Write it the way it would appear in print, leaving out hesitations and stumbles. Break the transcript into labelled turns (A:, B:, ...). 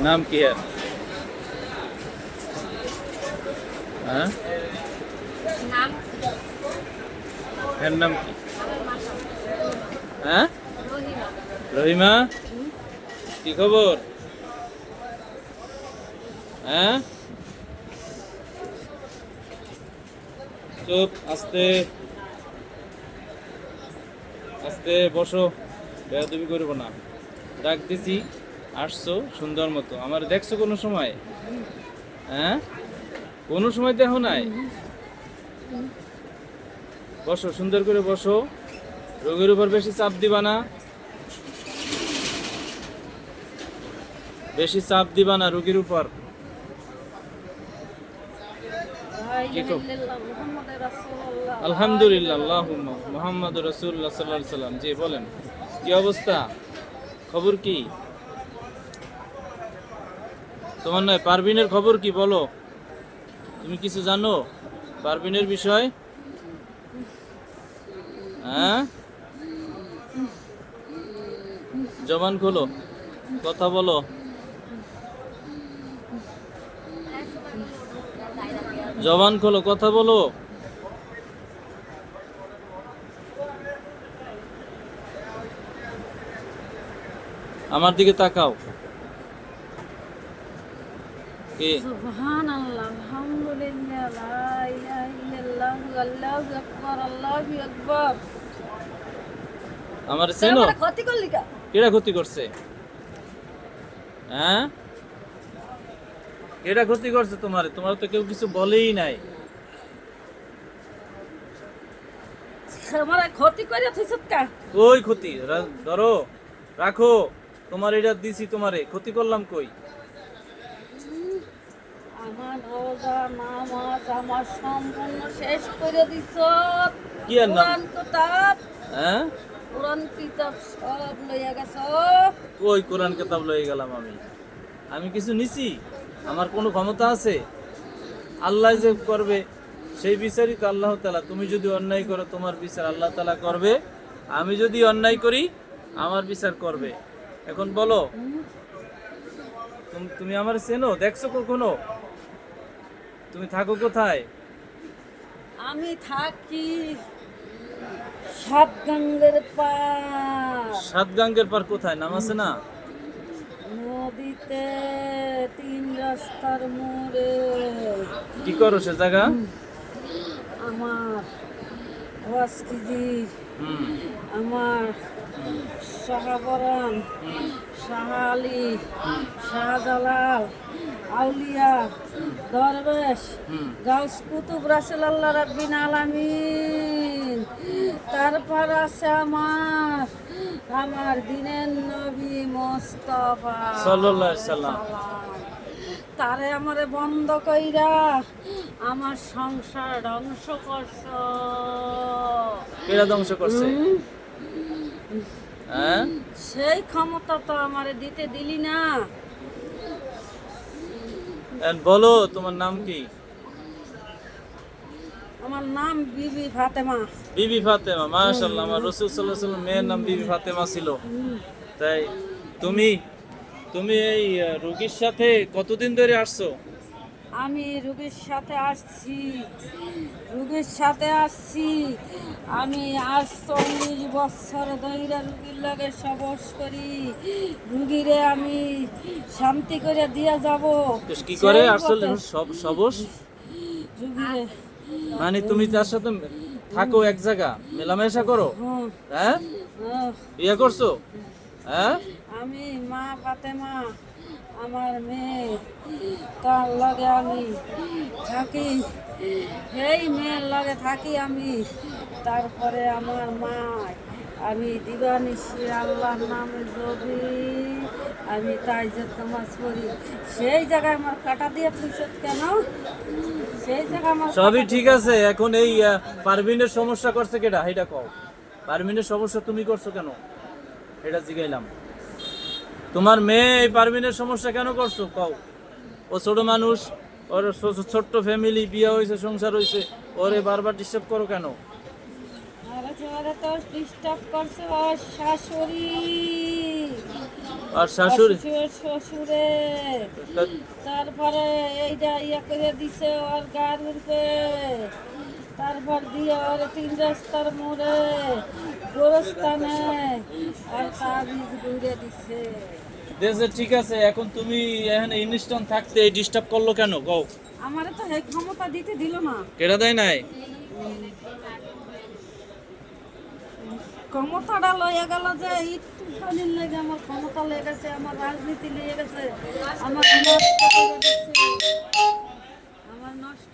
A: নাম কি আর? হ্যাঁ,
B: নাম
A: এর নাম কি?
B: আমার মাসা
A: হ্যাঁ,
B: রহিমা।
A: রহিমা, কি খবর? হ্যাঁ, চুপ, আস্তে আস্তে বসো, বেয়াদবি করবো না। ডাক দিছি, আসছো সুন্দর মতো। আমার দেখছো কোনো সময়? হ্যাঁ, কোনো সময় দেখো নাই? বসো, সুন্দর করে বসো। রোগের উপর বেশি চাপ দিবা না, বেশি চাপ দিবা না রোগীর উপর। কি খবর? আলহামদুলিল্লাহ, আল্লাহুম্মা মুহাম্মাদুর রাসূলুল্লাহ সাল্লাল্লাহু আলাইহি সাল্লাম। জি বলেন, কি অবস্থা, খবর কি? তোমার নয়, পারভিনের খবর কি বলো? তুমি কিছু জানো পারভিনের বিষয়? হ্যাঁ, জবান খোলো, কথা বলো। জবান খোলো, কথা বলো। আমার দিকে তাকাও। কি?
B: সুবহানাল্লাহ, আলহামদুলিল্লাহ, লা ইলাহা ইল্লাল্লাহ, আল্লাহু আকবার, আল্লাহু আকবার।
A: আমার চেনো?
B: তোরা ক্ষতি করলি কা?
A: কেডা ক্ষতি করছে? হ্যাঁ, কেডা ক্ষতি করছে তোমারে? তোমার তো কেউ কিছু বলেই নাই।
B: আমার ক্ষতি করে থইছত কা?
A: কই ক্ষতি? ধরো, রাখো। তোমার এটা দিছি, তোমারে ক্ষতি করলাম কই?
B: আমার রোজা নামাজ আমার সম্পূর্ণ শেষ করে দিছত।
A: কি আর নাম?
B: কোরআন কিতাব,
A: হ্যাঁ,
B: কোরআন কিতাব সব লইয়া গেছ।
A: কই কোরআন কিতাব লয়ে গেলাম আমি? আমি কিছু নিছি? আমার কোনো ক্ষমতা আছে? আল্লাহ যে করবে সেই বিচারই তো আল্লাহ তাআলা। তুমি যদি অন্যায় করো তোমার বিচার আল্লাহ তাআলা করবে, আমি যদি অন্যায় করি আমার বিচার করবে। এখন বলো, তুমি আমার চেনো? দেখছো কখনো? তুমি থাকো কোথায়?
B: আমি থাকি সাতগাঙ্গের পার,
A: সাতগাঙ্গের পার কোথায়? নাম আছে না?
B: নদীতে, তিন রাস্তার মোড়ে।
A: কি করো সে জায়গা?
B: আমার ওয়াসকিজির,
A: হুম,
B: আমার শাহবরান, শাহ আলী, শাহজালাল, আউলিয়া, দরবেশ,
A: হুম।
B: গাউস কুতুব, রাসূলুল্লাহ রাব্বিল আলামিন। তারপর আছে আমার দিনের নবী মুস্তাফা
A: সাল্লাল্লাহু আলাইহি সাল্লাম।
B: তারে আমারে বন্ধ কইরা আমার সংসার ধ্বংস করছ।
A: কেডা ধ্বংস করছে? হ্যাঁ,
B: সেই ক্ষমতা তো আমারে দিতে দিলি না।
A: এখন বলো তোমার নাম কি?
B: আমার নাম বিবি ফাতেমা।
A: বিবি ফাতেমা, মাশাআল্লাহ। আমার রাসূল সাল্লাল্লাহু আলাইহি ওয়াসাল্লাম মেয়ের নাম বিবি ফাতেমা ছিল। তাই তুমি তুমি এই রোগীর সাথে কতদিন ধরে আসছো?
B: আমি রোগীর সাথে আসছি, রোগীর সাথে আসছি। আমি আজ 40 বছর ধইরা রুগীর লাগে সবস করি। রুগীরে আমি শান্তি করে দিয়া যাব।
A: তো কি করে
B: সেই
A: আসলে
B: পথে
A: সব সবস?
B: রুগীরে,
A: মানে তুমি তার সাথে থাকো এক জায়গা, মেলামেশা করো?
B: হুম,
A: হ্যাঁ,
B: হুম।
A: বিয়ে করছো? হ্যাঁ,
B: আমি মা ফাতেমা, আমার মেয়ে, তার লগে আমি থাকি, এই মেয়ের লগে থাকি আমি। তারপরে আমার মা, আমি দিবানিশি আল্লাহর নামে যদি আমি তাই যে নামাজ পড়ি। সেই জায়গায় আমার কাটা দিয়ে তুইছত কেন? সেই জায়গায় আমার
A: সবই ঠিক আছে। এখন এই পারভিনের সমস্যা করছে কেডা? এটা কও। পারভিনের সমস্যা তুমি করছো কেন? এটা জিগাইলাম। তোমার মেয়ে এই পারভিনের সমস্যা কেন করছো কও? ও ছোট মানুষ, ওর ছোট্ট ফ্যামিলি, বিয়ে হয়েছে, সংসার হয়েছে, ওরে বারবার ডিস্টার্ব করো কেন?
B: আরে ছোড়া তো ডিস্টার্ব করছে ওর শাশুড়ি।
A: আর শাশুড়ি
B: শ্বশুরে তারপরে এইটা ইয়া করে দিছে ওর গার উপরে, তারপর দিয়ে ওর 3 রাস্তার মোড়ে গোরস্থানে আর তাবিজ ঘুরে দিছে।
A: দেশে ঠিক আছে, এখন তুমি এখানে ইনস্ট্যান্ট থাকতে ডিস্টার্ব করলো কেন কও?
B: আমারে তো এই ক্ষমতা দিতে দিল না।
A: কেডা দেয় নাই?
B: ক্ষমতাটা লয়ে গেল যে একটু খানির লেগে আমার ক্ষমতা লেগে গেছে, আমার রাজনীতি লেগে গেছে, আমার নষ্ট করে দিচ্ছে, আমার নষ্ট